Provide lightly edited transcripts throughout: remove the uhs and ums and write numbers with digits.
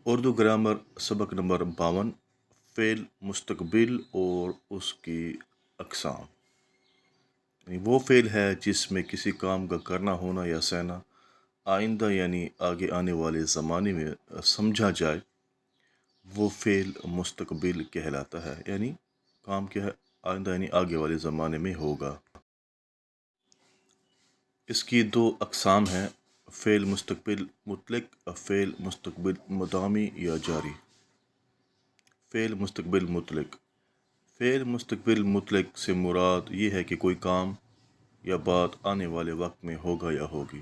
Urdu grammar سبق number 52 فعل مستقبل اور اس کی اقسام۔ یعنی وہ فعل ہے جس میں کسی کام کا کرنا ہونا یا سہنا آئندہ یعنی آگے آنے والے زمانے میں سمجھا جائے، وہ فعل مستقبل کہلاتا ہے۔ یعنی کام کیا ہے؟ آئندہ یعنی آگے والے زمانے میں ہوگا۔ اس کی دو اقسام ہیں، فعل مستقبل مطلق، فعل مستقبل مدامی یا جاری۔ فعل مستقبل مطلق، فعل مستقبل مطلق سے مراد یہ ہے کہ کوئی کام یا بات آنے والے وقت میں ہوگا یا ہوگی۔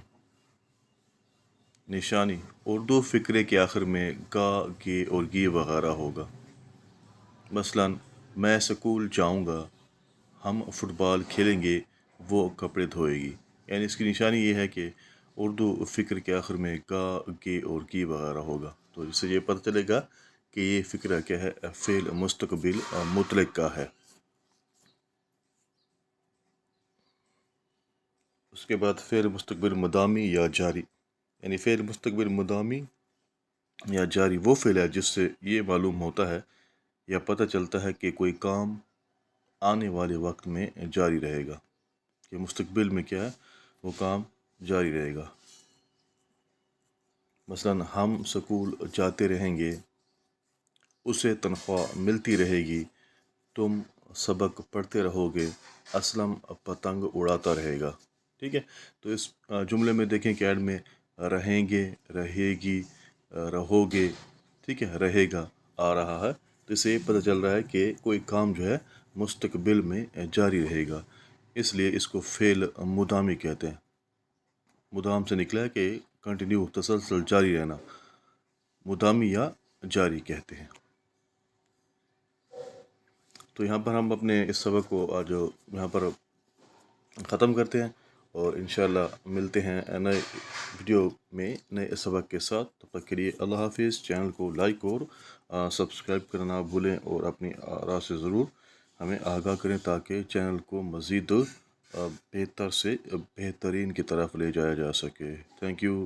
نشانی: اردو فقرے کے آخر میں گا، گے اور گی وغیرہ ہوگا۔ مثلاً میں سکول جاؤں گا، ہم فٹ بال کھیلیں گے، وہ کپڑے دھوئے گی۔ یعنی اس کی نشانی یہ ہے کہ اردو فقرے کے آخر میں گا، گے اور گی وغیرہ ہوگا، تو اس سے یہ پتہ چلے گا کہ یہ فقرہ کیا ہے؟ فعل مستقبل مطلق کا ہے۔ اس کے بعد فعل مستقبل مدامی یا جاری۔ یعنی فعل مستقبل مدامی یا جاری وہ فعل ہے جس سے یہ معلوم ہوتا ہے یا پتہ چلتا ہے کہ کوئی کام آنے والے وقت میں جاری رہے گا، کہ مستقبل میں کیا ہے؟ وہ کام جاری رہے گا۔ مثلاً ہم سکول جاتے رہیں گے، اسے تنخواہ ملتی رہے گی، تم سبق پڑھتے رہو گے، اسلم پتنگ اڑاتا رہے گا۔ ٹھیک ہے، تو اس جملے میں دیکھیں کہ ایڈ میں رہیں گے، رہے گی، رہو گے، ٹھیک ہے، رہے گا آ رہا ہے، تو اسے یہ پتہ چل رہا ہے کہ کوئی کام جو ہے مستقبل میں جاری رہے گا، اس لیے اس کو فعل مدامی کہتے ہیں۔ مدام سے نکلا ہے کہ کنٹینیو، تسلسل، جاری رہنا، مدامی یا جاری کہتے ہیں۔ تو یہاں پر ہم اپنے اس سبق کو آج یہاں پر ختم کرتے ہیں، اور انشاءاللہ ملتے ہیں نئے ویڈیو میں نئے سبق کے ساتھ۔ تب تک کے لیے اللہ حافظ۔ چینل کو لائک اور سبسکرائب کرنا بھولیں، اور اپنی آراء سے ضرور ہمیں آگاہ کریں تاکہ چینل کو مزید بہتر سے بہترین کی طرف لے جایا جا سکے۔ Thank you.